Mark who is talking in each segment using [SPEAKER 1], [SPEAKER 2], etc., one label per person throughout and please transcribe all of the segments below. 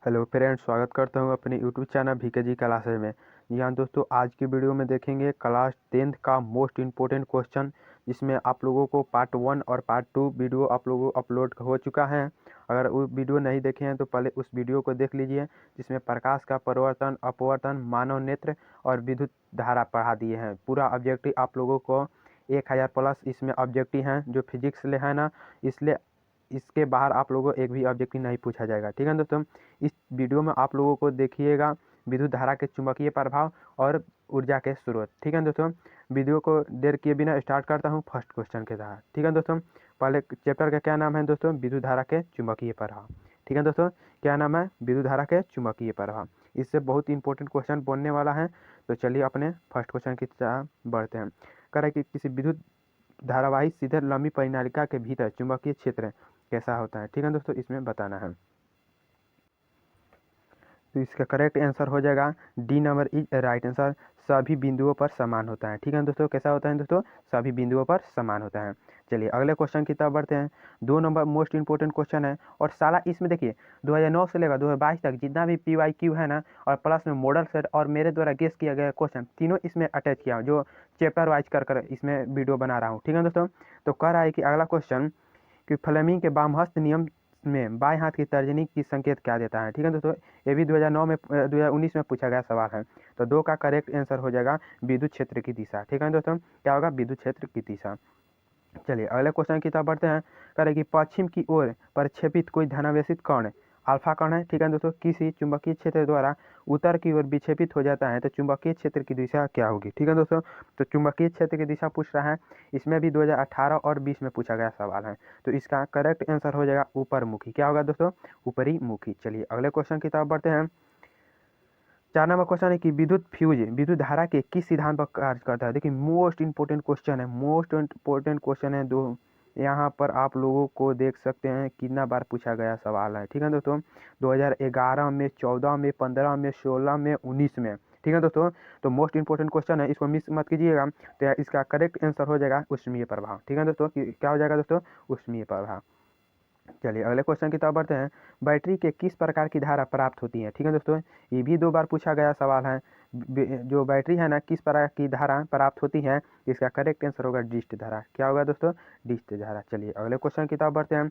[SPEAKER 1] Hello friends, स्वागत करता हूँ अपने यूट्यूब चैनल वीके जी क्लासेज में। जी हाँ दोस्तों, आज की वीडियो में देखेंगे क्लास 10th का मोस्ट इम्पोर्टेंट क्वेश्चन, जिसमें आप लोगों को पार्ट 1 और पार्ट 2 वीडियो आप लोगों को अपलोड हो चुका है। अगर वो वीडियो नहीं देखे हैं तो पहले उस वीडियो को देख लीजिए, जिसमें प्रकाश का परिवर्तन, अपवर्तन, मानव नेत्र और विद्युत धारा पढ़ा दिए हैं। पूरा ऑब्जेक्टिव आप लोगों को 1000 प्लस इसमें ऑब्जेक्टिव हैं जो फिजिक्स ले है ना, इसलिए इसके बाहर आप लोगों को एक भी ऑब्जेक्टिव नहीं पूछा जाएगा। ठीक है दोस्तों, इस वीडियो में आप लोगों को देखिएगा विद्युत धारा के चुंबकीय प्रभाव और ऊर्जा के स्रोत। ठीक है दोस्तों, वीडियो को देर किए बिना स्टार्ट करता हूँ फर्स्ट क्वेश्चन के साथ। ठीक है दोस्तों, पहले चैप्टर का क्या नाम है दोस्तों? विद्युत धारा के चुंबकीय प्रभाव। ठीक है दोस्तों, क्या नाम है? विद्युत धारा के चुंबकीय प्रभाव। इससे बहुत इंपॉर्टेंट क्वेश्चन बनने वाला है। तो चलिए अपने फर्स्ट क्वेश्चन की तरफ बढ़ते हैं। कह रहा है कि किसी विद्युत धारावाही सीधे लंबी परिनालिका के भीतर चुंबकीय क्षेत्र कैसा होता है। ठीक है दोस्तों, इसमें बताना है। तो इसका करेक्ट आंसर हो जाएगा D number is right answer. सभी बिंदुओं पर समान होता है। ठीक है दोस्तों, कैसा होता है दोस्तों? सभी बिंदुओं पर समान होता है। चलिए अगले क्वेश्चन की तरफ बढ़ते हैं। 2 नंबर मोस्ट इंपोर्टेंट क्वेश्चन है, और सारा इसमें देखिए 2009 से लेकर 2022 तक जितना भी PYQ है ना, और प्लस में मॉडल सेट और मेरे द्वारा गेस किया गया क्वेश्चन, तीनों इसमें अटैच किया, जो चैप्टर वाइज कर इसमें वीडियो बना रहा हूँ। ठीक है दोस्तों, तो कह रहा है कि अगला क्वेश्चन कि फ्लेमिंग के वामहस्त नियम में बाएं हाथ की तर्जनी की संकेत क्या देता है। ठीक है दोस्तों, ये भी 2009 में 2019 में पूछा गया सवाल है। तो 2 का करेक्ट आंसर हो जाएगा विद्युत क्षेत्र की दिशा। ठीक है दोस्तों, क्या होगा? विद्युत क्षेत्र की दिशा। चलिए अगले क्वेश्चन की तरफ बढ़ते हैं। कह रहे कि पश्चिम की ओर प्रक्षेपित कोई धनावेशित कण अल्फा कण है। ठीक है दोस्तों, किसी चुंबकीय क्षेत्र द्वारा उत्तर की ओर विक्षेपित हो जाता है तो चुंबकीय क्षेत्र की दिशा क्या होगी। ठीक है दोस्तों, तो चुंबकीय क्षेत्र की दिशा पूछ रहा है। इसमें भी 2018 और 20 में पूछा गया सवाल है। तो इसका करेक्ट आंसर हो जाएगा ऊपर मुखी। क्या होगा दोस्तों? ऊपरी मुखी। चलिए अगले क्वेश्चन की तरफ बढ़ते हैं। 4 नंबर क्वेश्चन है कि विद्युत फ्यूज विद्युत धारा के किस सिद्धांत पर कार्य करता है। देखिए मोस्ट इंपोर्टेंट क्वेश्चन है, मोस्ट इंपोर्टेंट क्वेश्चन है। दो यहाँ पर आप लोगों को देख सकते हैं कितना बार पूछा गया सवाल है। ठीक है दोस्तों, 2011 में, 14 में, 15 में, 16 में, 19 में। ठीक है दोस्तों, तो मोस्ट इंपोर्टेंट क्वेश्चन है, इसको मिस मत कीजिएगा। तो इसका करेक्ट आंसर हो जाएगा ऊष्मीय प्रभाव। ठीक है दोस्तों, क्या हो जाएगा दोस्तों? ऊष्मीय प्रभाव। चलिए अगले क्वेश्चन की तरफ बढ़ते हैं। बैटरी के किस प्रकार की धारा प्राप्त होती है। ठीक है दोस्तों, ये भी 2 बार पूछा गया सवाल है। जो बैटरी है ना, किस प्रकार की धारा प्राप्त होती है, इसका करेक्ट आंसर होगा डिस्ट धारा। क्या होगा दोस्तों? डिस्ट धारा। चलिए अगले क्वेश्चन की तरफ बढ़ते हैं।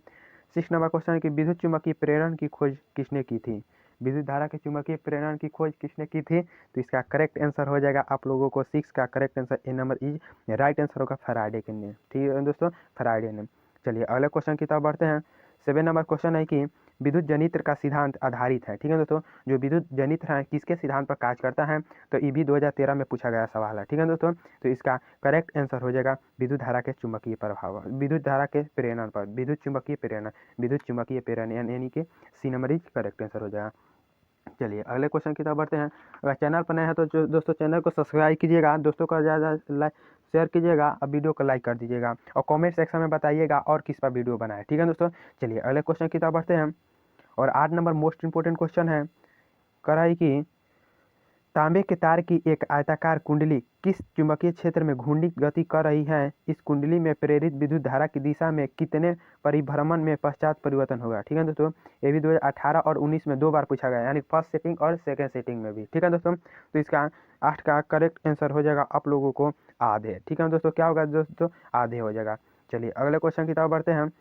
[SPEAKER 1] 6 नंबर क्वेश्चन है कि विद्युत चुम्बकीय प्रेरण की खोज किसने की थी। विद्युत धारा के चुम्बकीय प्रेरण की खोज किसने की थी? तो इसका करेक्ट आंसर हो जाएगा आप लोगों को 6 का correct answer A number is right answer होगा फैराडे के ने। ठीक है दोस्तों, फैराडे ने। चलिए अगले क्वेश्चन की तरफ बढ़ते हैं। 7 नंबर क्वेश्चन है कि विद्युत जनित्र का सिद्धांत आधारित है। ठीक है दोस्तों, जो विद्युत जनित्र है किसके सिद्धांत पर कार्य करता है, तो ये भी 2013 में पूछा गया सवाल है। ठीक है दोस्तों, तो इसका करेक्ट आंसर हो जाएगा विद्युत धारा के चुंबकीय प्रभाव, विद्युत धारा के प्रेरण पर, विद्युत चुंबकीय प्रेरण, विद्युत चुंबकीय प्रेरण यानी कि C number is correct answer हो जाएगा। चलिए अगले क्वेश्चन की तरफ बढ़ते हैं। अगर चैनल पर नए हैं तो जो दोस्तों चैनल को सब्सक्राइब कीजिएगा, दोस्तों का ज़्यादा लाइक शेयर कीजिएगा और वीडियो को लाइक कर दीजिएगा, और कमेंट सेक्शन में बताइएगा और किस पर वीडियो बनाए। ठीक है दोस्तों, चलिए अगले क्वेश्चन की तरफ बढ़ते हैं। और 8 नंबर मोस्ट इंपोर्टेंट क्वेश्चन है, कराई कि तांबे के तार की एक आयताकार कुंडली किस चुंबकीय क्षेत्र में घूर्णी गति कर रही है। इस कुंडली में प्रेरित विद्युत धारा की दिशा में कितने परिभ्रमण में पश्चात परिवर्तन होगा। ठीक है दोस्तों, ये भी 2018 और 19 में 2 बार पूछा गया, यानी फर्स्ट सेटिंग और सेकेंड सेटिंग में भी। ठीक है दोस्तों, तो इसका 8 का करेक्ट आंसर हो जाएगा आप लोगों को आधे। ठीक है दोस्तों, क्या होगा दोस्तों? आधे हो जाएगा। चलिए अगले क्वेश्चन की तरफ बढ़ते हैं।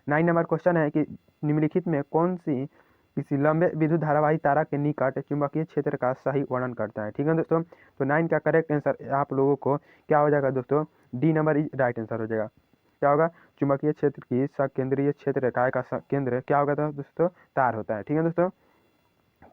[SPEAKER 1] 9 नंबर क्वेश्चन है कि निम्नलिखित में कौन सी किसी लंबे विद्युत धारावाही तारा के निकट चुंबकीय क्षेत्र का सही वर्णन करता है। ठीक है दोस्तों, तो 9 का करेक्ट आंसर आप लोगों को क्या हो जाएगा दोस्तों? D number is right answer हो जाएगा। क्या होगा? चुंबकीय क्षेत्र की सकेंद्रीय क्षेत्र इकाई का केंद्र क्या होगा दोस्तों? तार होता है। ठीक है दोस्तों,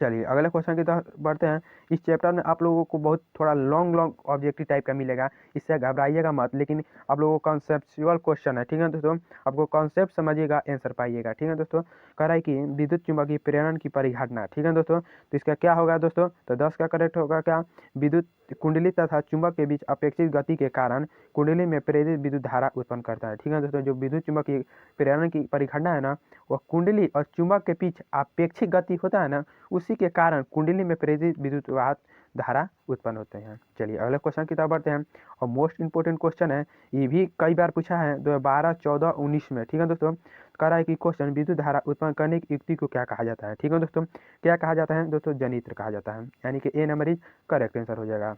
[SPEAKER 1] चलिए अगले क्वेश्चन की तरफ बढ़ते हैं। इस चैप्टर में आप लोगों को बहुत थोड़ा लॉन्ग ऑब्जेक्टिव टाइप का मिलेगा, इससे घबराइएगा मत, लेकिन आप लोगों को कॉन्सेप्चुअल क्वेश्चन है। ठीक है दोस्तों, आपको कॉन्सेप्ट समझिएगा, आंसर पाइएगा। ठीक है दोस्तों, कह रहा है कि विद्युत चुंबकीय प्रेरण की परिघटना। ठीक है दोस्तों, तो इसका क्या होगा दोस्तों? तो 10 का करेक्ट होगा क्या? विद्युत कुंडली तथा चुंबक के बीच अपेक्षित गति के कारण कुंडली में प्रेरित विद्युत धारा उत्पन्न करता है। ठीक है दोस्तों, जो विद्युत चुंबकीय प्रेरण की परिघटना है ना, वह कुंडली और चुंबक के बीच अपेक्षित गति होता है ना, उसी के कारण कुंडली में प्रेरित विद्युत वाहक धारा उत्पन्न होते हैं। चलिए अगले क्वेश्चन की तरफ बढ़ते हैं और मोस्ट इंपोर्टेंट क्वेश्चन है, ये भी कई बार पूछा है 2012, 14, 19 में। ठीक है दोस्तों, कह रहा है कि क्वेश्चन विद्युत धारा उत्पन्न करने की युक्ति को क्या कहा जाता है। ठीक है दोस्तों, क्या कहा जाता है दोस्तों, जनित्र कहा जाता है, यानी कि ए नंबर इज करेक्ट आंसर हो जाएगा।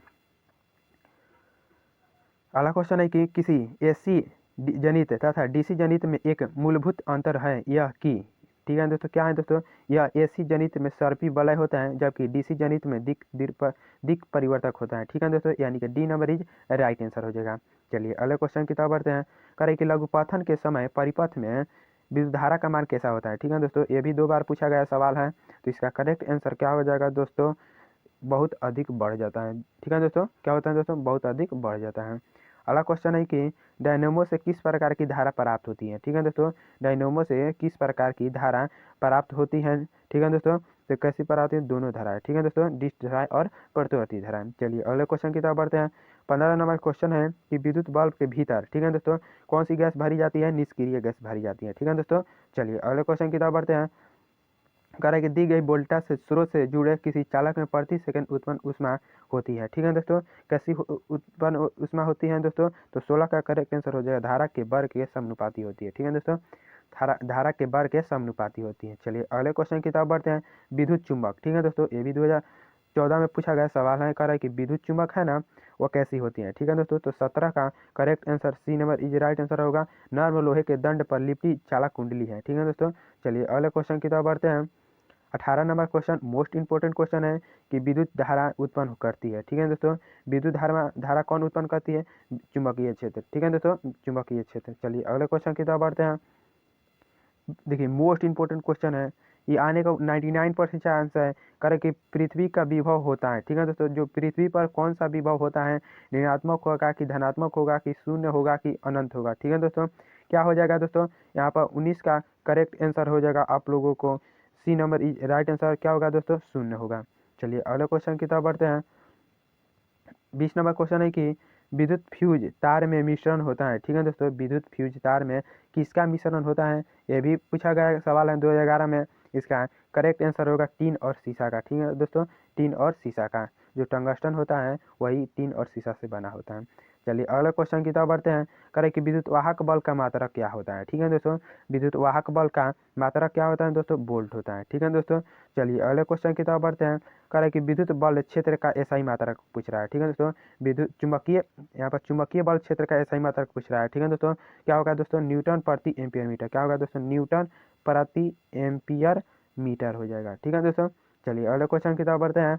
[SPEAKER 1] अगला क्वेश्चन है कि किसी एसी जनित तथा डीसी जनित में एक मूलभूत अंतर है यह कि। ठीक है दोस्तों, क्या है दोस्तों, यह एसी जनित में सर्पी वलय होता है जबकि डीसी जनित में दिक परिवर्तक होता है। ठीक है दोस्तों, यानी कि D number is right answer हो जाएगा। चलिए अगले क्वेश्चन की तरफ बढ़ते हैं। करें कि लघुपथन के समय परिपथ में विद्युत धारा का मान कैसा होता है। ठीक है दोस्तों, ये भी 2 बार पूछा गया सवाल है, तो इसका करेक्ट आंसर क्या हो जाएगा दोस्तों, बहुत अधिक बढ़ जाता है। ठीक है दोस्तों, क्या होता है दोस्तों, बहुत अधिक बढ़ जाता है। अगला क्वेश्चन है कि डायनेमो से किस प्रकार की धारा प्राप्त होती है। ठीक है दोस्तों, डायनेमो से किस प्रकार की धारा प्राप्त होती है। ठीक है दोस्तों, तो कैसी प्राप्त होती है, दोनों धारा है। ठीक है दोस्तों, डिस्क धारा और प्रतिवर्ती धारा। चलिए अगले क्वेश्चन की तरफ बढ़ते हैं। 15 नंबर क्वेश्चन है कि विद्युत बल्ब के भीतर, ठीक है दोस्तों, कौन सी गैस भरी जाती है, निष्क्रिय गैस भरी जाती है। ठीक है दोस्तों, चलिए अगले क्वेश्चन की तरफ बढ़ते हैं। कह रहा है कि दी गई वोल्टेज से स्रोत से जुड़े किसी चालक में प्रति सेकंड उत्पन्न ऊष्मा होती है। ठीक है दोस्तों, कैसी उत्पन्न ऊष्मा होती है दोस्तों, तो 16 का करेक्ट आंसर हो जाएगा, धारा के वर्ग के समानुपाती होती है। ठीक है दोस्तों, धारा के वर्ग के समानुपाती होती है। चलिए अगले क्वेश्चन की तरफ बढ़ते हैं। विद्युत चुंबक, ठीक है दोस्तों, ये भी 2014 में पूछा गया सवाल है। कह रहा है कि विद्युत चुंबक है ना, वो कैसी होती है। ठीक है दोस्तों, तो 17 का correct answer C number is right answer होगा, नर्म लोहे के दंड पर लिपटी चालक कुंडली है। ठीक है दोस्तों, चलिए अगले क्वेश्चन की तरफ बढ़ते हैं। 18 number question most important question है कि विद्युत धारा उत्पन्न करती है। ठीक है दोस्तों, विद्युत धारा कौन उत्पन्न करती है, चुंबकीय क्षेत्र। ठीक है दोस्तों, चुंबकीय क्षेत्र। चलिए अगले क्वेश्चन की तरफ बढ़ते हैं। देखिए मोस्ट इंपोर्टेंट क्वेश्चन है, ये आने का 99% चांस है। करे कि पृथ्वी का विभव होता है। ठीक है दोस्तों, जो पृथ्वी पर कौन सा विभव होता है, ऋणात्मक होगा कि धनात्मक होगा कि शून्य होगा कि अनंत होगा। ठीक है दोस्तों, क्या हो जाएगा दोस्तों, यहाँ पर 19 का करेक्ट आंसर हो जाएगा आप लोगों को, C number is right answer क्या होगा दोस्तों, शून्य होगा। चलिए अगले क्वेश्चन की तरफ बढ़ते हैं। 20 नंबर क्वेश्चन है कि विद्युत फ्यूज तार में मिश्रण होता है। ठीक है दोस्तों, विद्युत फ्यूज तार में किसका मिश्रण होता है, ये भी पूछा गया सवाल है 2011 में। इसका करेक्ट आंसर होगा टीन और सीसा का। ठीक है दोस्तों, टीन और सीसा का, जो टंगस्टन होता है वही टीन और सीसा से बना होता है। चलिए अगले क्वेश्चन की तरफ बढ़ते हैं। करें कि विद्युत वाहक बल का मात्रक क्या होता है। ठीक है दोस्तों, विद्युत वाहक बल का मात्रक क्या होता है दोस्तों, वोल्ट होता है। ठीक है दोस्तों, चलिए अगले क्वेश्चन की तरफ बढ़ते हैं। करें कि विद्युत बल क्षेत्र का एसआई मात्रक पूछ रहा है। ठीक है दोस्तों, विद्युत चुंबकीय, यहाँ पर चुंबकीय बल क्षेत्र का एसआई मात्रक पूछ रहा है। ठीक है दोस्तों, क्या होगा दोस्तों, न्यूटन प्रति एम्पियर मीटर। क्या होगा दोस्तों, न्यूटन प्रति एम्पियर मीटर हो जाएगा। ठीक है दोस्तों, चलिए अगले क्वेश्चन की तरफ बढ़ते हैं।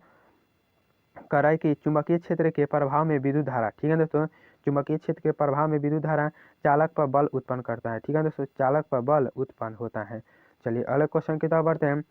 [SPEAKER 1] कह रहा है कि चुंबकीय क्षेत्र के प्रभाव में विद्युत धारा, ठीक है दोस्तों, चुंबकीय क्षेत्र के प्रभाव में विद्युत धारा चालक पर बल उत्पन्न करता है। ठीक है दोस्तों, चालक पर बल उत्पन्न होता है। चलिए अगले क्वेश्चन की तरफ बढ़ते हैं।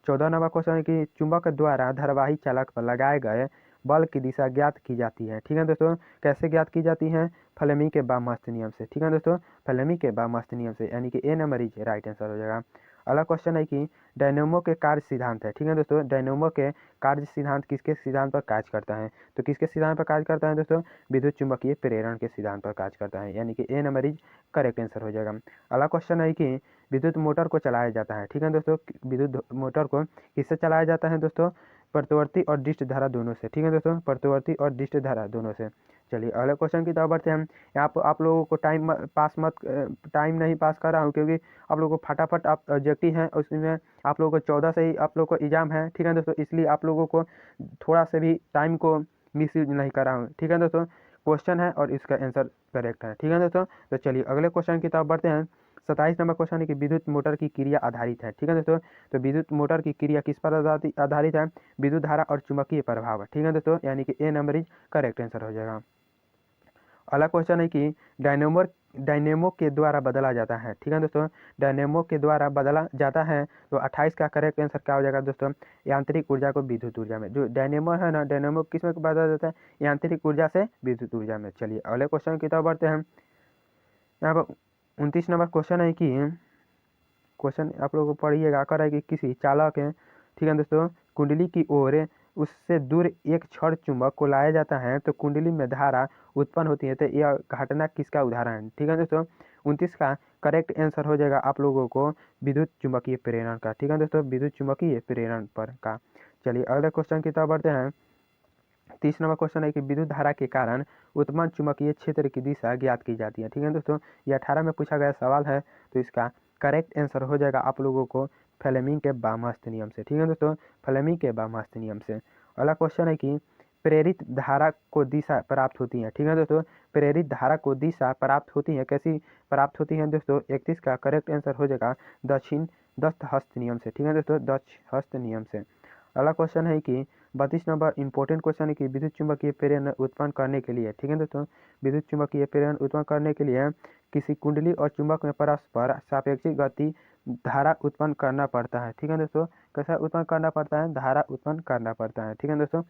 [SPEAKER 1] 14 नंबर क्वेश्चन है कि चुंबक द्वारा धारावाही चालक पर लगाए गए बल की दिशा ज्ञात की जाती है। ठीक है दोस्तों, कैसे ज्ञात की जाती है, फ्लेमी के बामस्त नियम से। ठीक है दोस्तों, फ्लेमी के बामस्त नियम से, यानी कि ए नंबर इज राइट आंसर हो जाएगा। अगला क्वेश्चन है कि डायनेमो के कार्य सिद्धांत है। ठीक है दोस्तों, डायनेमो के कार्य सिद्धांत किसके सिद्धांत पर कार्य करता है, तो किसके सिद्धांत पर कार्य करता है दोस्तों, विद्युत चुंबकीय प्रेरण के सिद्धांत पर कार्य करता है, यानी कि ए नंबर इज करेक्ट आंसर हो जाएगा। अगला क्वेश्चन है कि विद्युत मोटर को चलाया जाता है। ठीक है दोस्तों, विद्युत मोटर को किससे चलाया जाता है दोस्तों, प्रतिवर्ती और डिस्ट धारा दोनों से। ठीक है दोस्तों, प्रतिवर्ती और डिस्ट धारा दोनों से। चलिए अगले क्वेश्चन की तरफ बढ़ते हैं। यहाँ पर आप लोगों को टाइम नहीं पास कर रहा हूँ, क्योंकि आप लोगों को फटाफट आप ऑब्जेक्टिव हैं, उसमें आप लोगों को 14 से ही आप लोगों को एग्जाम है। ठीक है दोस्तों, इसलिए आप लोगों को थोड़ा से भी टाइम को मिस यूज नहीं कर रहा हूँ। ठीक है दोस्तों, क्वेश्चन है और इसका आंसर करेक्ट है। ठीक है दोस्तों, तो चलिए अगले क्वेश्चन की तरफ बढ़ते हैं। 27 नंबर क्वेश्चन है कि विद्युत मोटर की क्रिया आधारित है। ठीक है दोस्तों, तो विद्युत मोटर की क्रिया किस पर आधारित है, विद्युत धारा और चुंबकीय प्रभाव। ठीक है दोस्तों, यानी कि ए नंबर इज करेक्ट आंसर हो जाएगा। अगला क्वेश्चन है कि डायनेमो के द्वारा बदला जाता है। ठीक है दोस्तों, डायनेमो के द्वारा बदला जाता है, तो 28 का करेक्ट आंसर क्या हो जाएगा दोस्तों, यांत्रिक ऊर्जा को विद्युत ऊर्जा में। जो डायनेमो है ना, डायनेमो किस में बदला जाता है, यांत्रिक ऊर्जा से विद्युत ऊर्जा में। चलिए अगले क्वेश्चन की तरफ बढ़ते हैं। यहाँ पर 29 नंबर क्वेश्चन है कि क्वेश्चन आप लोगों को पढ़िएगा, कर है कि किसी चालक है, ठीक है दोस्तों, कुंडली की ओर उससे दूर एक क्षण चुंबक को लाया जाता है तो कुंडली में धारा उत्पन्न होती है, तो यह घटना किसका उदाहरण है। ठीक है दोस्तों, 29 का करेक्ट आंसर हो जाएगा आप लोगों को विद्युत चुंबकीय प्रेरण का। ठीक है दोस्तों, विद्युत चुंबकीय प्रेरण पर का। चलिए अगले क्वेश्चन की तरफ बढ़ते हैं। 30 नंबर क्वेश्चन है कि विद्युत धारा के कारण उत्पन्न चुंबकीय क्षेत्र की दिशा ज्ञात की जाती है। ठीक है दोस्तों, ये 18 में पूछा गया सवाल है, तो इसका करेक्ट आंसर हो जाएगा आप लोगों को फ्लेमिंग के बामहस्त नियम से। ठीक है दोस्तों, फ्लेमिंग के बामहस्त नियम से। अगला क्वेश्चन है कि प्रेरित धारा को दिशा प्राप्त होती है। ठीक है दोस्तों, प्रेरित धारा को दिशा प्राप्त होती है, कैसी प्राप्त होती है दोस्तों? 31 का करेक्ट आंसर हो जाएगा दक्षिण दस्त हस्त नियम से। ठीक है दोस्तों, दक्ष हस्त नियम से। अगला क्वेश्चन है कि 32 नंबर इंपॉर्टेंट क्वेश्चन है कि विद्युत चुंबकीय प्रेरण उत्पन्न करने के लिए, ठीक है दोस्तों, विद्युत चुंबकीय प्रेरण उत्पन्न करने के लिए किसी कुंडली और चुंबक में परस्पर सापेक्षिक गति धारा उत्पन्न करना पड़ता है। ठीक है दोस्तों, कैसा उत्पन्न करना पड़ता है? धारा उत्पन्न करना पड़ता है। ठीक है दोस्तों,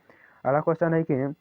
[SPEAKER 1] अगला क्वेश्चन है कि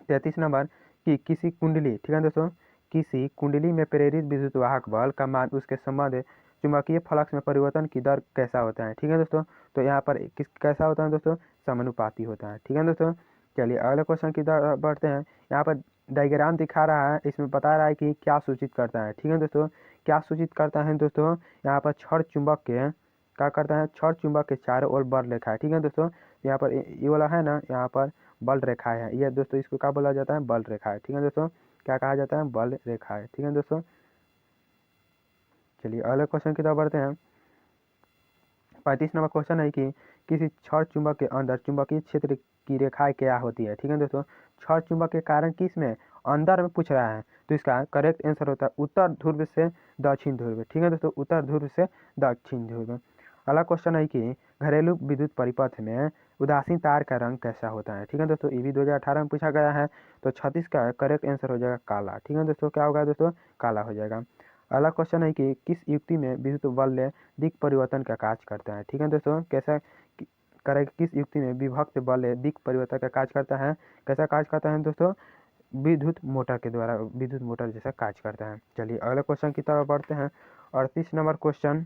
[SPEAKER 1] 33 नंबर कि किसी कुंडली, ठीक है दोस्तों, किसी कुंडली में प्रेरित विद्युत वाहक बल का मान उसके संबंध चुंबकीय फ्लक्स में परिवर्तन की दर कैसा होता है? ठीक है दोस्तों, तो यहाँ पर किस कैसा होता है दोस्तों? समानुपाती होता है। ठीक है दोस्तों, चलिए अगले क्वेश्चन की तरफ बढ़ते हैं। यहाँ पर डायग्राम दिखा रहा है, इसमें बता रहा है कि क्या सूचित करता है। ठीक है दोस्तों, क्या सूचित करता है दोस्तों? यहाँ पर क्षण चुंबक के क्या करता है? क्षण चुंबक के चारों ओर बल रेखा है। ठीक है दोस्तों, यहाँ पर ये वाला है ना, यहाँ पर बल रेखा है, ये दोस्तों इसको क्या बोला जाता है? बल रेखा है। ठीक है दोस्तों, क्या कहा जाता है? बल रेखा है। ठीक है दोस्तों, चलिए अगले क्वेश्चन की तरफ बढ़ते हैं। 35 नंबर क्वेश्चन है कि किसी क्षण चुंबक के अंदर चुंबकीय क्षेत्र की रेखाएं क्या होती है? ठीक है दोस्तों, क्षण चुंबक के कारण किस में? अंदर में पूछ रहा है, तो इसका करेक्ट आंसर होता है उत्तर ध्रुव से दक्षिण ध्रुव। ठीक है दोस्तों, उत्तर ध्रुव से दक्षिण ध्रुव। अगला क्वेश्चन है कि घरेलू विद्युत परिपथ में उदासीन तार का रंग कैसा होता है? ठीक है दोस्तों, ये भी 2018 में पूछा गया है, तो 36 का करेक्ट आंसर हो जाएगा काला। ठीक है दोस्तों, क्या होगा दोस्तों? काला हो जाएगा। अगला क्वेश्चन है कि किस युक्ति में विद्युत बल्ब दिक् परिवर्तन का कार्य करता है? ठीक है दोस्तों, कैसा करेगा? किस युक्ति में विभक्त बल दिक् परिवर्तन का कार्य करता है? कैसा कार्य करता है दोस्तों? विद्युत मोटर के द्वारा, विद्युत मोटर जैसा कार्य करता है। चलिए अगले क्वेश्चन की तरफ बढ़ते हैं। 38 नंबर क्वेश्चन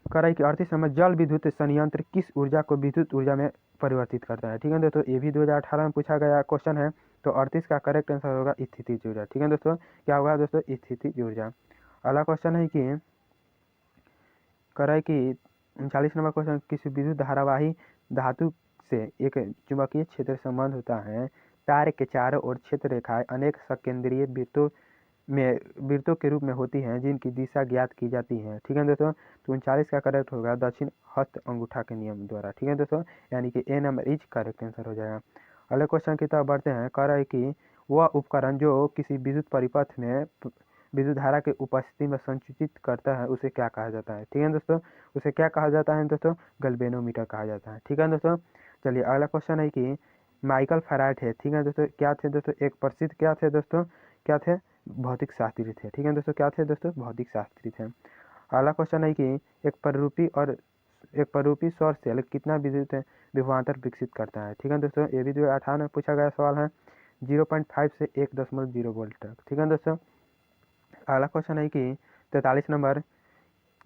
[SPEAKER 1] कराई कि 38 नंबर जल विद्युत संयंत्र किस ऊर्जा को विद्युत ऊर्जा में परिवर्तित करता है? ठीक है दोस्तों, ये भी 2018 में पूछा गया क्वेश्चन है, तो 38 का करेक्ट आंसर होगा स्थितिज ऊर्जा। ठीक है दोस्तों, क्या होगा दोस्तों? स्थितिज ऊर्जा। अगला क्वेश्चन है कि कराई कि 39 नंबर क्वेश्चन किसी विद्युत धारावाही धातु से एक चुंबकीय क्षेत्र संबंध होता है, तार के चारों ओर क्षेत्र रेखाएं अनेक सकेंद्रीय वृत्तों के रूप में होती हैं जिनकी दिशा ज्ञात की जाती है। ठीक है दोस्तों, तो 39 का करेक्ट होगा दक्षिण हस्त अंगूठा के नियम द्वारा। ठीक है दोस्तों, यानी कि ए नंबर इज करेक्ट आंसर हो जाएगा। अगले क्वेश्चन की तरफ बढ़ते हैं। कह रहा है कि वह उपकरण जो किसी विद्युत परिपथ में विद्युत धारा की उपस्थिति में संसूचित करता है उसे क्या कहा जाता है? ठीक है दोस्तों, उसे क्या कहा जाता है दोस्तों? गैल्वेनोमीटर कहा जाता है। ठीक है दोस्तों, चलिए अगला क्वेश्चन है कि माइकल फैराडे थे, ठीक है दोस्तों, क्या थे दोस्तों? एक प्रसिद्ध क्या थे दोस्तों? क्या थे? भौतिक शास्त्री थे। ठीक है दोस्तों, क्या थे दोस्तों? भौतिक शास्त्री थे। अगला क्वेश्चन है कि एक परिरूपी सौर सेल कितना विद्युत विभवांतर विकसित करता है? ठीक है दोस्तों, ये भी 2018 में पूछा गया सवाल है, 0.5 से 1.0 वोल्ट तक। ठीक है दोस्तों, अगला क्वेश्चन है कि 43 नंबर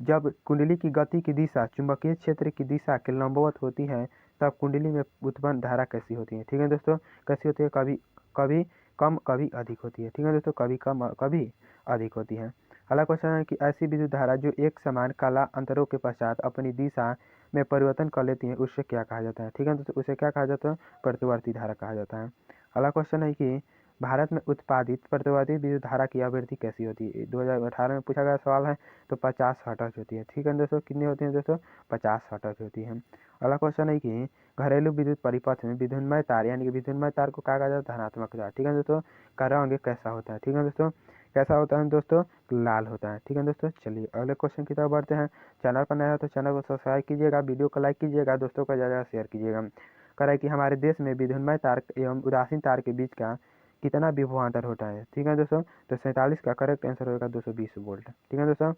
[SPEAKER 1] जब कुंडली की गति की दिशा चुंबकीय क्षेत्र की दिशा के लंबवत होती है तब कुंडली में उत्पन्न धारा कैसी होती है? ठीक है दोस्तों, कैसी होती है? कभी कभी कम कभी अधिक होती है। ठीक है दोस्तों, कभी कम कभी अधिक होती है। अगला क्वेश्चन है कि ऐसी विद्युत धारा जो एक समान काला अंतरों के पश्चात अपनी दिशा में परिवर्तन कर लेती है उसे क्या कहा जाता है? ठीक है दोस्तों, उसे क्या कहा जाता है? प्रतिवर्ती धारा कहा जाता है। अगला क्वेश्चन है कि भारत में उत्पादित प्रतिवर्ती विद्युत धारा की आवृत्ति कैसी होती है? 2018 में पूछा गया सवाल है, तो 50 हर्ट्ज होती है। ठीक है दोस्तों, कितनी होती है दोस्तों? 50 हर्ट्ज होती है। अगला क्वेश्चन है कि घरेलू विद्युत परिपथ में विद्युन्मय तार यानी कि विद्युन्मय तार को कहा जाता है धनात्मक तार। ठीक है दोस्तों, का रंग कैसा होता है? ठीक है दोस्तों, कैसा होता है दोस्तों? लाल होता है। ठीक है दोस्तों, चलिए अगले क्वेश्चन की तरफ बढ़ते हैं। चैनल पर नया है तो चैनल को सब्सक्राइब कीजिएगा, वीडियो को लाइक कीजिएगा, दोस्तों को ज़्यादा शेयर कीजिएगा। कह रहा है कि हमारे देश में विद्युन्मय तार एवं उदासीन तार के बीच का कितना विभवांतर होता है? ठीक है दोस्तों, तो 47 का करेक्ट आंसर होगा 220 वोल्ट। ठीक है दोस्तों,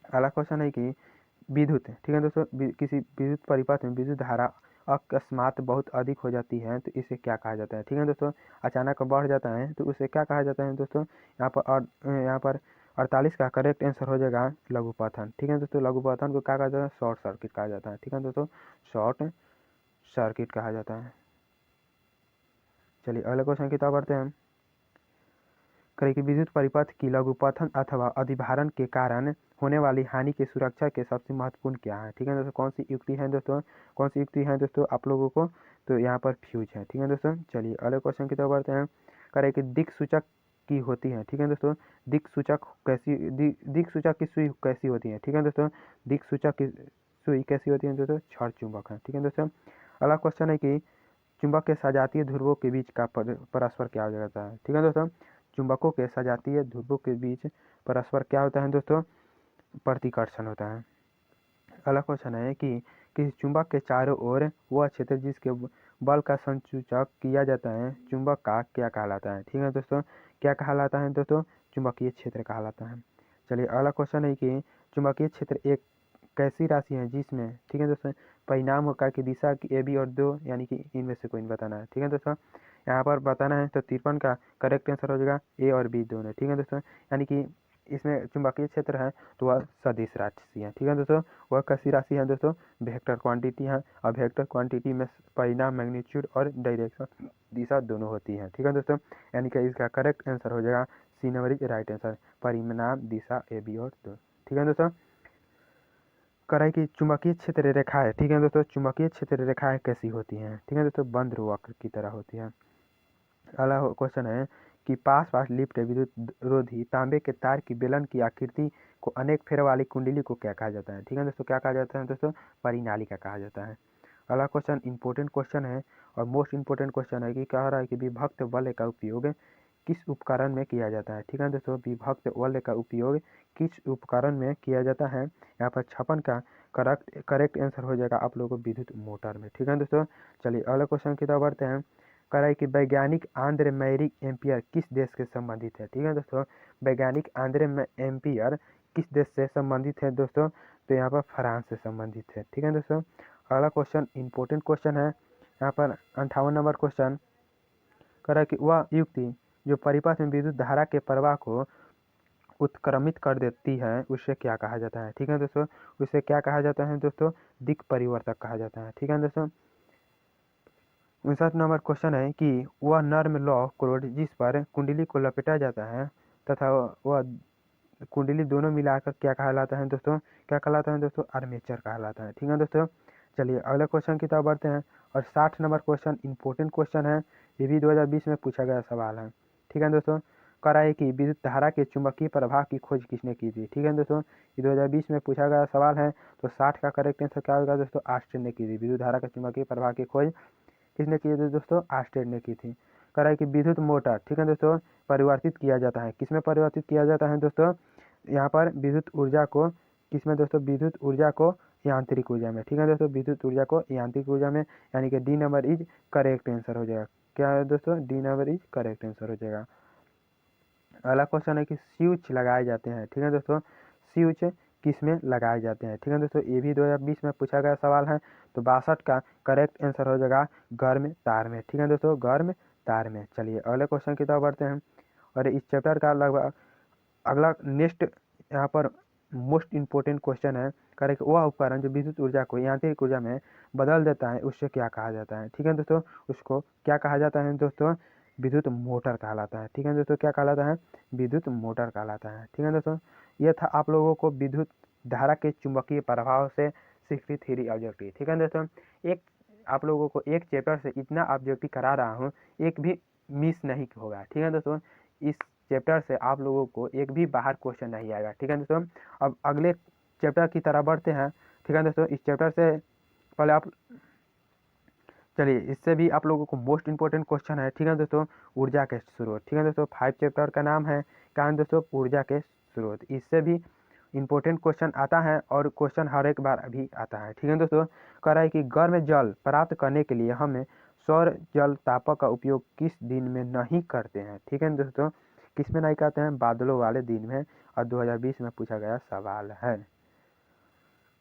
[SPEAKER 1] अगला क्वेश्चन है कि विद्युत, ठीक है दोस्तों, किसी विद्युत परिपथ में विद्युत धारा अकस्मात बहुत अधिक हो जाती है तो इसे क्या कहा जाता है? ठीक है दोस्तों, अचानक बढ़ जाता है तो उसे क्या कहा जाता है दोस्तों? यहाँ पर 48 का करेक्ट आंसर हो जाएगा लघुपथन। ठीक है दोस्तों, लघुपथन को क्या कहा जाता है? शॉर्ट सर्किट कहा जाता है। ठीक है दोस्तों, शॉर्ट सर्किट कहा जाता है। चलिए अगले क्वेश्चन की तरफ बढ़ते हैं। करें कि विद्युत परिपथ की लघुपथन अथवा अधिभारण के कारण होने वाली हानि की सुरक्षा के सबसे महत्वपूर्ण क्या है। ठीक है दोस्तों, कौन सी युक्ति है दोस्तों, कौन सी युक्ति है दोस्तों आप लोगों को, तो यहाँ पर फ्यूज है। ठीक है दोस्तों, चलिए अगले क्वेश्चन की तरफ बढ़ते हैं। करें कि दिक् सूचक की होती है। ठीक है दोस्तों, दिक् सूचक की सुई कैसी होती है। ठीक है दोस्तों, दिक् सूचक की सुई कैसी होती है दोस्तों, क्षण चुंबक है। ठीक है दोस्तों, अगला क्वेश्चन है कि चुंबक के सजातीय ध्रुवों के बीच का परस्पर क्या हो जाता है। ठीक है दोस्तों, चुंबकों के सजातीय ध्रुवों के बीच परस्पर क्या होता है दोस्तों, प्रतिकर्षण होता है। अगला क्वेश्चन है कि किसी चुंबक के चारों ओर वह क्षेत्र जिसके बल का संसूचक किया जाता है चुंबक का क्या कहलाता है। ठीक है दोस्तों, क्या कहलाता है दोस्तों, चुंबकीय क्षेत्र कहलाता है। चलिए अगला क्वेश्चन है कि चुंबकीय क्षेत्र एक कैसी राशि है जिसमें, ठीक है दोस्तों, परिणाम होकर की दिशा की ए बी और दो यानी कि इनमें से कोई बताना है। ठीक है दोस्तों, यहाँ पर बताना है तो 53 का करेक्ट आंसर हो जाएगा ए और बी दोनों। ठीक है दोस्तों, यानी कि इसमें चुंबकीय क्षेत्र है तो वह सदिश राशि है। ठीक है दोस्तों, वह कैसी राशि है दोस्तों, वेक्टर क्वांटिटी है, और वेक्टर क्वांटिटी में परिणाम मैग्नीट्यूड और डायरेक्शन दिशा दोनों होती है। ठीक है दोस्तों, यानी कि इसका करेक्ट आंसर हो जाएगा C number is right answer, परिणाम दिशा ए बी और दो। ठीक है दोस्तों, कराई की चुंबकीय क्षेत्र रेखाएं। ठीक है दोस्तों, चुंबकीय क्षेत्र रेखाएं कैसी होती हैं। ठीक है दोस्तों, बंद वक्र की तरह होती है। अगला क्वेश्चन है कि पास लिप्त विद्युत रोधी तांबे के तार की बेलन की आकृति को अनेक फेर वाली कुंडली को क्या कहा जाता है। ठीक है दोस्तों, क्या कहा जाता है दोस्तों, परिनालिका कहा जाता है। अगला क्वेश्चन इंपॉर्टेंट क्वेश्चन है और मोस्ट इंपॉर्टेंट क्वेश्चन है कि कह रहा है कि विभक्त वलय का उपयोग किस उपकरण में किया जाता है। ठीक है दोस्तों, विभक्त वलय का उपयोग किस उपकरण में किया जाता है। यहाँ पर 56 का करेक्ट आंसर हो जाएगा आप लोगों को विद्युत मोटर में। ठीक है दोस्तों, चलिए अगले क्वेश्चन की तरफ बढ़ते हैं। कह रहा है कि वैज्ञानिक आंद्रे मैरी एम्पियर किस देश से संबंधित है। ठीक है दोस्तों, वैज्ञानिक आंद्रे एम्पियर किस देश से संबंधित है दोस्तों, तो यहाँ पर फ्रांस से संबंधित है। ठीक है दोस्तों, अगला क्वेश्चन इंपॉर्टेंट क्वेश्चन है। यहाँ पर 58 नंबर क्वेश्चन कह रहा है कि वह युक्ति जो परिपथ में विद्युत धारा के प्रवाह को उत्क्रमित कर देती है उसे क्या कहा जाता है। ठीक है दोस्तों, उसे क्या कहा जाता है दोस्तों, दिक् परिवर्तक कहा जाता है। ठीक है दोस्तों, 59 नंबर क्वेश्चन है कि वह नर्म लौह क्रोड जिस पर कुंडली को लपेटा जाता है तथा वह कुंडली दोनों मिलाकर क्या कहलाता है दोस्तों, क्या कहलाता है दोस्तों, आर्मेचर कहलाता है। ठीक है दोस्तों, चलिए अगले क्वेश्चन की तरफ बढ़ते हैं और 60 नंबर क्वेश्चन इंपॉर्टेंट क्वेश्चन है, ये भी 2020 में पूछा गया सवाल है। ठीक है दोस्तों, कह रहा है कि विद्युत धारा के चुंबकीय प्रवाह की खोज किसने की थी। ठीक है दोस्तों, ये 2020 में पूछा गया सवाल है, तो 60 का करेक्ट आंसर क्या होगा दोस्तों, आस्टेन ने की थी। विद्युत धारा के चुंबकीय प्रवाह की खोज किसने की थी दोस्तों, आस्टेन ने की थी। कह रहा है कि विद्युत मोटर, ठीक है दोस्तों, परिवर्तित किया जाता है, किसमें परिवर्तित किया जाता है दोस्तों, यहाँ पर विद्युत ऊर्जा को किसमें दोस्तों, विद्युत ऊर्जा को यांत्रिक ऊर्जा में। ठीक है दोस्तों, विद्युत ऊर्जा को यांत्रिक ऊर्जा में, यानी कि D number is correct answer हो जाएगा। क्या है दोस्तों, D number is correct answer हो जाएगा। अगला क्वेश्चन है कि स्विच लगाए जाते हैं। ठीक है दोस्तों, स्विच किस में लगाए जाते हैं। ठीक है दोस्तों, ये भी 2020 में पूछा गया सवाल है, तो 62 का करेक्ट आंसर हो जाएगा गर्म तार में। ठीक है दोस्तों, गर्म तार में। चलिए अगले क्वेश्चन की तरफ बढ़ते हैं और इस चैप्टर का लगभग अगला नेक्स्ट यहाँ पर मोस्ट इम्पोर्टेंट क्वेश्चन है, करें कि वह उपकरण जो विद्युत ऊर्जा को यांत्रिक ऊर्जा में बदल देता है उससे क्या कहा जाता है। ठीक है दोस्तों, उसको क्या कहा जाता है दोस्तों, विद्युत मोटर कहलाता है। ठीक है दोस्तों, क्या कहलाता है, विद्युत मोटर कहलाता है। ठीक है दोस्तों, यह था आप लोगों को विद्युत धारा के चुंबकीय प्रभाव से 63 ऑब्जेक्टिव। ठीक है दोस्तों, एक आप लोगों को एक चैप्टर से इतना ऑब्जेक्टिव करा रहा हूँ, एक भी मिस नहीं होगा। ठीक है दोस्तों, इस चैप्टर से आप लोगों को एक भी बाहर क्वेश्चन नहीं आएगा। ठीक है दोस्तों, अब अगले चैप्टर की तरफ बढ़ते हैं। ठीक है दोस्तों, इस चैप्टर से पहले आप चलिए इससे भी आप लोगों को मोस्ट इंपॉर्टेंट क्वेश्चन है। ठीक है दोस्तों, ऊर्जा के स्रोत। ठीक है दोस्तों, 5 चैप्टर का नाम है क्या है दोस्तों, ऊर्जा के स्रोत। इससे भी इंपॉर्टेंट क्वेश्चन आता है और क्वेश्चन हर एक बार भी आता है। ठीक है दोस्तों, कह रहा है कि गर्म जल प्राप्त करने के लिए हमें सौर जल तापक का उपयोग किस दिन में नहीं करते हैं। ठीक है दोस्तों, किस में नहीं करते हैं, बादलों वाले दिन में, और 2020 में पूछा गया सवाल है।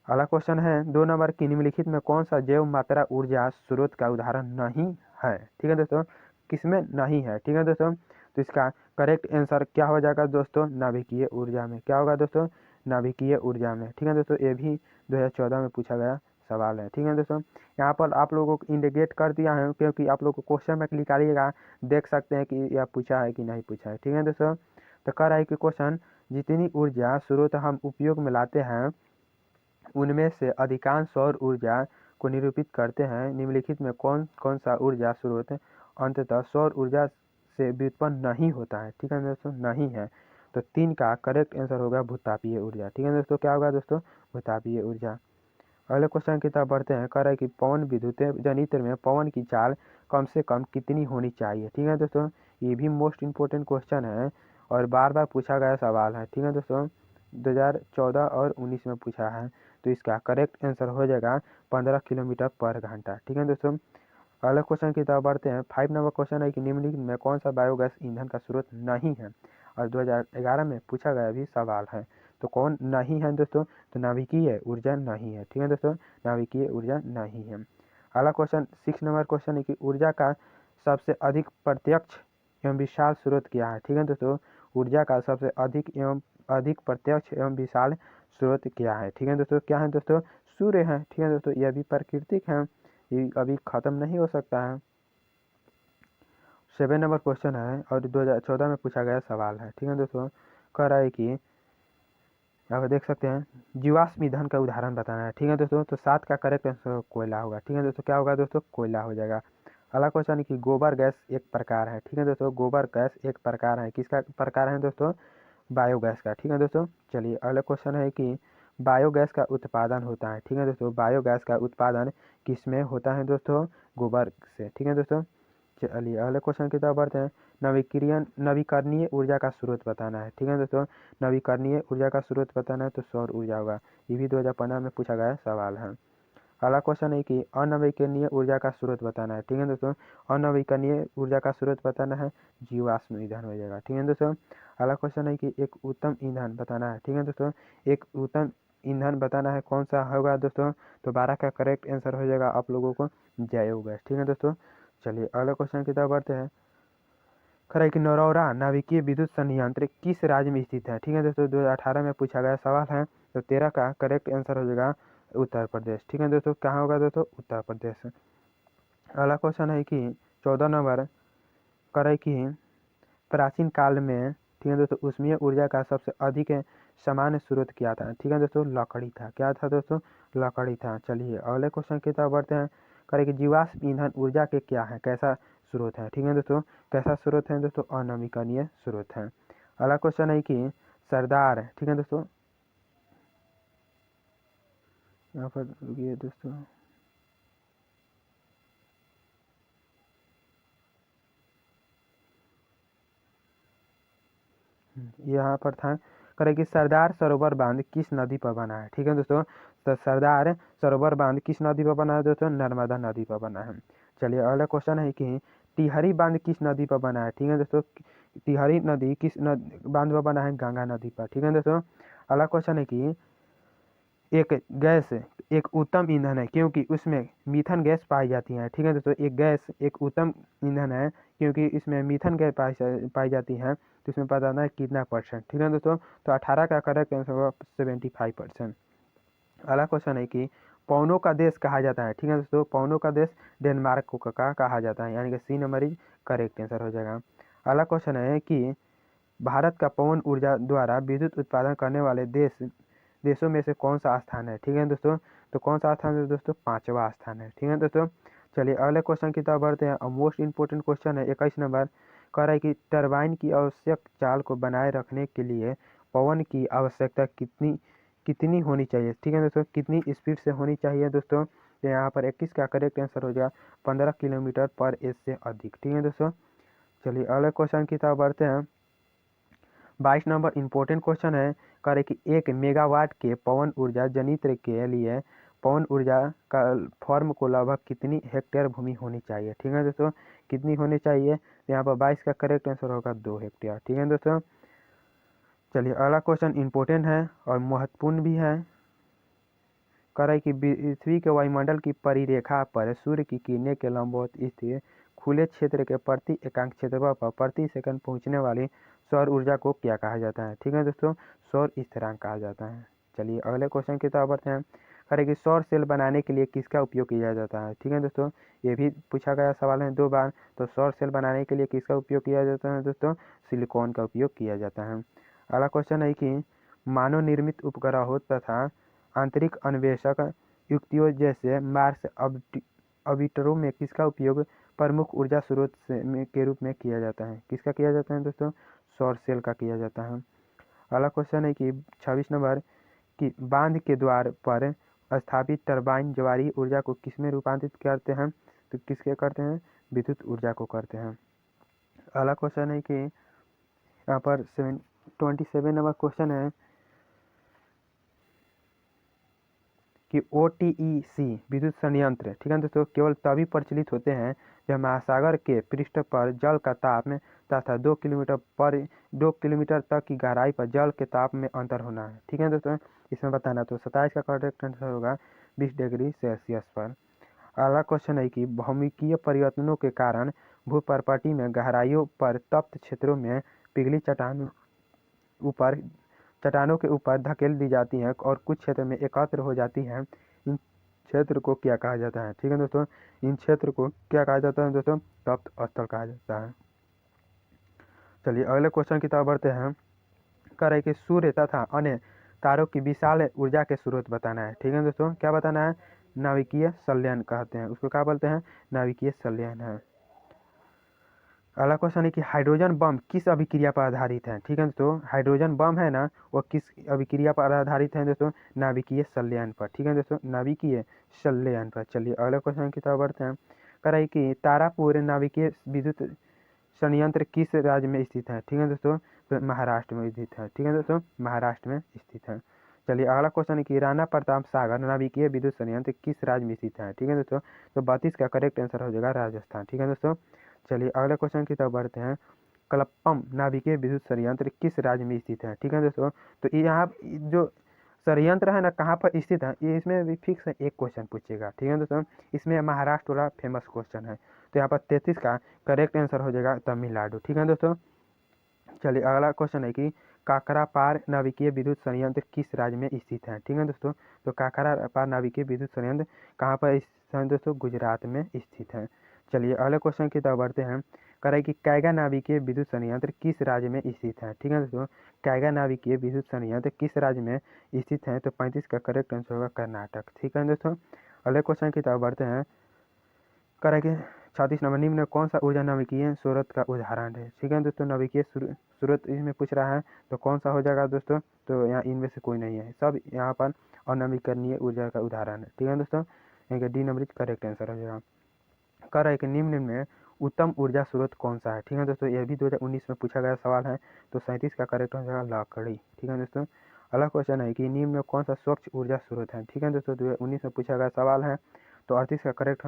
[SPEAKER 1] अगला क्वेश्चन है 2 नंबर की निम्नलिखित में कौन सा जैव मात्रा ऊर्जा स्रोत का उदाहरण नहीं है। ठीक है दोस्तों, किसमें नहीं है। ठीक है दोस्तों, तो इसका करेक्ट आंसर क्या हो जाएगा दोस्तों, नाभिकीय ऊर्जा में। क्या होगा दोस्तों, नाभिकीय ऊर्जा में। ठीक है दोस्तों, ये भी 2014 में पूछा गया सवाल है। ठीक है दोस्तों, यहाँ पर आप लोगों को इंडिकेट कर दिया है क्योंकि आप लोग को क्वेश्चन में निकालिएगा, देख सकते हैं कि यह पूछा है कि नहीं पूछा है। ठीक है दोस्तों, तो कह रहा है कि क्वेश्चन, जितनी ऊर्जा स्रोत हम उपयोग में लाते हैं उनमें से अधिकांश सौर ऊर्जा को निरूपित करते हैं। निम्नलिखित में कौन कौन सा ऊर्जा स्रोत अंततः सौर ऊर्जा से व्युत्पन्न नहीं होता है। ठीक है दोस्तों, नहीं है, तो 3 का करेक्ट आंसर होगा भूतापीय ऊर्जा। ठीक है दोस्तों, क्या होगा दोस्तों, भूतापीय ऊर्जा। अगले क्वेश्चन की तरफ बढ़ते हैं। कह रहा है कि पवन विद्युत जनित्र में पवन की चाल कम से कम कितनी होनी चाहिए। ठीक है दोस्तों, ये भी मोस्ट इम्पोर्टेंट क्वेश्चन है और बार बार पूछा गया सवाल है। ठीक है दोस्तों, 2014 और 19 में पूछा है, तो इसका करेक्ट आंसर हो जाएगा 15 किलोमीटर पर घंटा। ठीक है दोस्तों, अगले क्वेश्चन की तरफ बढ़ते हैं। 5 नंबर क्वेश्चन है कि निम्नलिखित में कौन सा बायोगैस ईंधन का स्रोत नहीं है, और 2011 में पूछा गया भी सवाल है। तो कौन नहीं है दोस्तों, तो नाभिकीय ऊर्जा नहीं है। ठीक है दोस्तों, नाभिकीय ऊर्जा नहीं है। अगला क्वेश्चन 6 नंबर क्वेश्चन है कि ऊर्जा का सबसे अधिक प्रत्यक्ष एवं विशाल स्रोत क्या है। ठीक है दोस्तों, ऊर्जा का सबसे अधिक प्रत्यक्ष एवं विशाल स्रोत क्या है। ठीक है दोस्तों, क्या है दोस्तों, सूर्य है। ठीक है दोस्तों, यह भी प्राकृतिक है, ये अभी खत्म नहीं हो सकता है। 7 नंबर क्वेश्चन है और 2014 में पूछा गया सवाल है। ठीक है दोस्तों, कह रहा है कि यहाँ पर देख सकते हैं, जीवाश्म ईंधन का उदाहरण बताना है। ठीक है दोस्तों, तो 7 का करेक्ट आंसर कोयला होगा। ठीक है दोस्तों, क्या होगा दोस्तों, कोयला हो जाएगा। अगला क्वेश्चन है कि गोबर गैस एक प्रकार है। ठीक है दोस्तों, गोबर गैस एक प्रकार है, किसका प्रकार है दोस्तों, बायोगैस का। ठीक है दोस्तों, चलिए अगला क्वेश्चन है कि बायोगैस का उत्पादन होता है। ठीक है दोस्तों, बायोगैस का उत्पादन किसमें होता है दोस्तों, गोबर से। ठीक है दोस्तों, चलिए अगले क्वेश्चन की तरफ बढ़ते हैं। नवीकरणीय ऊर्जा का स्रोत बताना है। ठीक है दोस्तों, नवीकरणीय ऊर्जा का स्रोत बताना है तो सौर ऊर्जा होगा, ये भी 2015 में पूछा गया सवाल है। अगला क्वेश्चन है कि अनवीकरणीय ऊर्जा का स्रोत बताना है। ठीक है दोस्तों, अनवीकरणीय ऊर्जा का स्रोत बताना है, जीवाश्म ईंधन हो जाएगा। ठीक है दोस्तों, अगला क्वेश्चन है कि एक उत्तम ईंधन बताना है। ठीक है दोस्तों, एक उत्तम ईंधन बताना है, कौन सा होगा दोस्तों, तो 12 का करेक्ट आंसर हो जाएगा आप लोगों को, जैव गैस। ठीक है दोस्तों, चलिए अगले क्वेश्चन की तरफ बढ़ते हैं। खरा कि नरौरा नाभिकीय विद्युत संयंत्र किस राज्य में स्थित है। ठीक है दोस्तों, 2018 में पूछा गया सवाल है, तो 13 का करेक्ट आंसर हो जाएगा उत्तर प्रदेश। ठीक है दोस्तों, कहाँ होगा दोस्तों, उत्तर प्रदेश। अगला क्वेश्चन है कि 14 नंबर करे कि प्राचीन काल में, ठीक है दोस्तों, ऊष्मीय ऊर्जा का सबसे अधिक सामान्य स्रोत क्या था। ठीक है दोस्तों, लकड़ी था। क्या था दोस्तों, लकड़ी था। चलिए अगले क्वेश्चन की तरफ बढ़ते हैं। करे कि जीवाश्म ईंधन ऊर्जा के क्या है, कैसा स्रोत है। ठीक है दोस्तों, कैसा स्रोत है दोस्तों, अनवीकरणीय स्रोत है। अगला क्वेश्चन है कि सरदार, ठीक है दोस्तों, यहाँ पर रुकिए दोस्तों, यहाँ पर था, करे कि सरदार सरोवर बांध किस नदी पर बना है। ठीक है दोस्तों, तो सरदार सरोवर बांध किस नदी पर बना है दोस्तों, नर्मदा नदी पर बना है। चलिए अगला क्वेश्चन है कि टिहरी बांध किस नदी पर बना है। ठीक है दोस्तों, टिहरी नदी किस बांध पर बना है, गंगा नदी पर। ठीक है दोस्तों, अगला क्वेश्चन है कि एक गैस एक उत्तम ईंधन है क्योंकि उसमें मीथन गैस पाई जाती है। ठीक है दोस्तों, एक गैस एक उत्तम ईंधन है क्योंकि इसमें मीथन गैस पाई जाती है, तो इसमें बताना है कितना परसेंट। ठीक है दोस्तों, तो 18 का करेक्ट आंसर होगा 75%। अगला क्वेश्चन है कि पौनों का देश कहा जाता है। ठीक है दोस्तों, पौनों का देश डेनमार्क को कहा जाता है, यानी कि C number is correct answer हो जाएगा। अगला क्वेश्चन है कि भारत का पवन ऊर्जा द्वारा विद्युत उत्पादन करने वाले देशों में से कौन सा स्थान है। ठीक है दोस्तों, तो कौन सा स्थान है दोस्तों, 5वां स्थान है। ठीक है दोस्तों, चलिए अगले क्वेश्चन की तरफ बढ़ते हैं और मोस्ट इंपोर्टेंट क्वेश्चन है 21 नंबर, कह रहा है कि टरबाइन की आवश्यक चाल को बनाए रखने के लिए पवन की आवश्यकता कितनी कितनी होनी चाहिए। ठीक है दोस्तों, कितनी स्पीड से होनी चाहिए दोस्तों, तो यहाँ पर 21 का करेक्ट आंसर हो जाएगा 15 किलोमीटर पर एज से अधिक। ठीक है दोस्तों, चलिए अगले क्वेश्चन की तरफ बढ़ते हैं। 22 नंबर इम्पोर्टेंट क्वेश्चन है, कह रहे कि 1 मेगावाट के पवन ऊर्जा जनित्र के लिए पवन ऊर्जा का फॉर्म को लगभग कितनी हेक्टेयर भूमि होनी चाहिए। ठीक है दोस्तों, कितनी होनी चाहिए, तो यहाँ पर 22 का करेक्ट आंसर होगा 2 हेक्टेयर। ठीक है दोस्तों, चलिए अगला क्वेश्चन इम्पोर्टेंट है और महत्वपूर्ण भी है। कह रहा है कि पृथ्वी के वायुमंडल की परिरेखा पर सूर्य की किरणें के लंबवत स्थित खुले क्षेत्र के प्रति एकांक क्षेत्रफल पर प्रति सेकंड पहुंचने वाली सौर ऊर्जा को क्या कहा जाता है। ठीक है दोस्तों, सौर स्थिरांक कहा जाता है। चलिए अगले क्वेश्चन की तरफ बढ़ते हैं। करेगी सौर सेल बनाने के लिए किसका उपयोग किया जाता है। ठीक है दोस्तों, ये भी पूछा गया सवाल है 2 बार। तो सौर सेल बनाने के लिए किसका उपयोग किया जाता है दोस्तों, सिलिकॉन का उपयोग किया जाता है। अगला क्वेश्चन है कि मानव निर्मित उपग्रहों तथा आंतरिक अन्वेषक युक्तियों जैसे मार्स ऑर्बिटरों में किसका उपयोग प्रमुख ऊर्जा स्रोत के रूप में किया जाता है। किसका किया जाता है दोस्तों, सौर सेल का किया जाता है। अगला क्वेश्चन है कि 26 नंबर कि बांध के द्वार पर स्थापित टरबाइन ज्वारीय ऊर्जा को किसमें रूपांतरित करते हैं, तो किसके करते हैं, विद्युत ऊर्जा को करते हैं। अगला क्वेश्चन है कि यहाँ पर 27 नंबर क्वेश्चन है कि OTEC विद्युत संयंत्र, ठीक है दोस्तों, केवल तभी प्रचलित होते हैं जब महासागर के पृष्ठ पर जल का ताप में तथा 2 किलोमीटर तक की गहराई पर जल के ताप में अंतर होना है। ठीक है दोस्तों, इसमें बताना। तो 27 का करेक्ट आंसर होगा 20 डिग्री सेल्सियस पर। अगला क्वेश्चन है कि भौमिकीय परिवर्तनों के कारण भूपर्पटी में गहराइयों पर तप्त क्षेत्रों में पिघली चट्टानों के ऊपर धकेल दी जाती हैं और कुछ क्षेत्र में एकत्र हो जाती हैं। इन क्षेत्र को क्या कहा जाता है। ठीक है दोस्तों, इन क्षेत्र को क्या कहा जाता है दोस्तों, तप्त स्थल कहा जाता है। चलिए अगले क्वेश्चन की तरफ बढ़ते हैं। कह रहे कि सूर्य तथा अन्य तारों की विशाल ऊर्जा के स्रोत बताना है। ठीक है दोस्तों, क्या बताना है, नाभिकीय संलयन कहते हैं उसको, क्या बोलते हैं, नाभिकीय संलयन है। अगला क्वेश्चन है कि हाइड्रोजन बम किस अभिक्रिया पर आधारित है। ठीक है दोस्तों, हाइड्रोजन बम है ना, वो किस अभिक्रिया पर आधारित है दोस्तों, नाभिकीय संलयन पर। ठीक है दोस्तों, नाभिकीय संलयन पर। चलिए अगले क्वेश्चन की तरफ बढ़ते हैं। कह रहे कि तारापुर नाभिकीय विद्युत संयंत्र किस राज्य में स्थित है। ठीक है दोस्तों, तो महाराष्ट्र में स्थित है। ठीक है दोस्तों, महाराष्ट्र में स्थित है। चलिए अगला क्वेश्चन है कि राणा प्रताप सागर नाभिकीय विद्युत संयंत्र किस राज्य में स्थित है। ठीक है दोस्तों, तो 32 का करेक्ट आंसर हो जाएगा राजस्थान। ठीक है दोस्तों, चलिए अगले क्वेश्चन की तरफ बढ़ते हैं। कलप्पम नाभिकीय विद्युत संयंत्र किस राज्य में स्थित है। ठीक है दोस्तों, तो यहाँ जो संयंत्र है ना कहाँ पर स्थित है, ये इसमें भी फिक्स है, एक क्वेश्चन पूछेगा। ठीक है दोस्तों, इसमें महाराष्ट्र वाला फेमस क्वेश्चन है। तो यहाँ पर 33 का करेक्ट आंसर हो जाएगा तमिलनाडु। ठीक है दोस्तों, चलिए अगला क्वेश्चन है कि काकरापार नाभिकीय विद्युत संयंत्र किस राज्य में स्थित है। ठीक है दोस्तों, तो काकरापार नाभिकीय विद्युत संयंत्र कहाँ पर स्थित है दोस्तों, गुजरात में स्थित है। चलिए अगले क्वेश्चन की तरफ बढ़ते हैं। कह रहे कि कैगा नाभिकीय विद्युत संयंत्र किस राज्य में स्थित है। ठीक है दोस्तों, कैगा नाभिकीय विद्युत संयंत्र किस राज्य में स्थित है, तो 35 का करेक्ट आंसर होगा कर्नाटक। ठीक है दोस्तों, अगले क्वेश्चन की तरफ बढ़ते हैं। कह रहे कि 36 नंबर निम्न में कौन सा ऊर्जा नाभिकीय स्रोत का उदाहरण है। ठीक है दोस्तों, नाभिकीय स्रोत इसमें पूछ रहा है तो कौन सा हो जाएगा दोस्तों, तो यहाँ इनमें से कोई नहीं है, सब यहाँ पर अनवीकरणीय ऊर्जा का उदाहरण है। ठीक है दोस्तों, यहाँ डी नंबर करेक्ट आंसर हो जाएगा। कह रहा है कि निम्न में उत्तम ऊर्जा स्रोत कौन सा है। ठीक है दोस्तों, यह भी 2019 में पूछा गया सवाल है, तो 37 का करेक्ट हो जाएगा लकड़ी। ठीक है दोस्तों, अगला क्वेश्चन है कि निम्न में कौन सा स्वच्छ ऊर्जा स्रोत है। ठीक है दोस्तों, 2019 में पूछा गया सवाल है, तो 38 का करेक्ट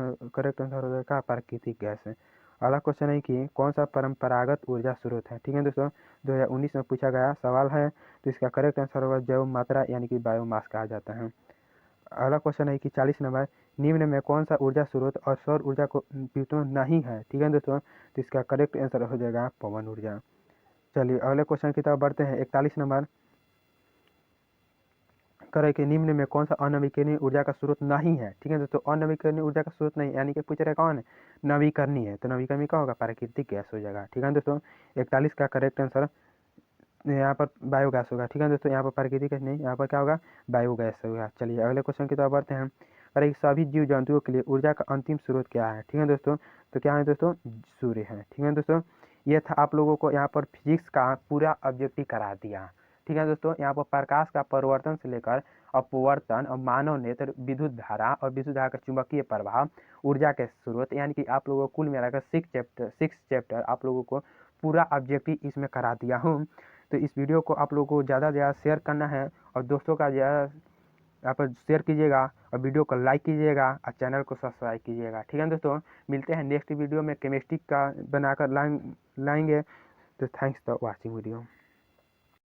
[SPEAKER 1] आंसर हो जाएगा प्राकृतिक गैस है। अगला क्वेश्चन है कि कौन सा परंपरागत ऊर्जा स्रोत है। ठीक है दोस्तों, 2019 में पूछा गया सवाल है, तो इसका करेक्ट आंसर होगा जैव मात्रा यानी कि बायोमास कहा जाता है। अगला क्वेश्चन है कि 40 नंबर निम्न में कौन सा ऊर्जा स्रोत और सौर ऊर्जा को व्युत्पन्न नहीं है। ठीक है दोस्तों, तो इसका करेक्ट आंसर हो जाएगा पवन ऊर्जा। चलिए अगले क्वेश्चन की तरफ बढ़ते हैं। 41 नंबर करे कि निम्न में कौन सा अनवीकरणीय ऊर्जा का स्रोत नहीं है। ठीक है दोस्तों, अनवीकरणीय ऊर्जा का स्रोत नहीं यानी कि पूछ रहे कौन है, नवीकरणीय है, तो नवीकरणीय क्या होगा, प्राकृतिक गैस हो जाएगा। ठीक है दोस्तों, 41 का करेक्ट आंसर यहाँ पर बायोगैस होगा। ठीक है दोस्तों, यहाँ पर प्राकृतिक गैस नहीं, यहाँ पर क्या होगा, बायोगैस होगा। चलिए अगले क्वेश्चन की तरफ बढ़ते हैं। अरे सभी जीव जंतुओं के लिए ऊर्जा का अंतिम स्रोत क्या है। ठीक है दोस्तों, तो क्या है दोस्तों, सूर्य है। ठीक है दोस्तों, ये था आप लोगों को यहाँ पर फिजिक्स का पूरा ऑब्जेक्टिव करा दिया। ठीक है दोस्तों, यहाँ पर प्रकाश का परिवर्तन से लेकर अपवर्तन और मानव नेत्र, विद्युत धारा और विद्युत धारा का चुंबकीय प्रभाव, ऊर्जा के स्रोत, यानी कि आप लोगों को कुल मिलाकर 6 चैप्टर आप लोगों को पूरा ऑब्जेक्टिव इसमें करा दिया हूँ। तो इस वीडियो को आप लोगों को ज़्यादा से ज़्यादा शेयर करना है और दोस्तों का ज़्यादा यहाँ पर शेयर कीजिएगा और वीडियो को लाइक कीजिएगा और चैनल को सब्सक्राइब कीजिएगा। ठीक है दोस्तों, मिलते हैं नेक्स्ट वीडियो में केमिस्ट्री का बनाकर लाएंगे। तो थैंक्स फॉर वॉचिंग वीडियो।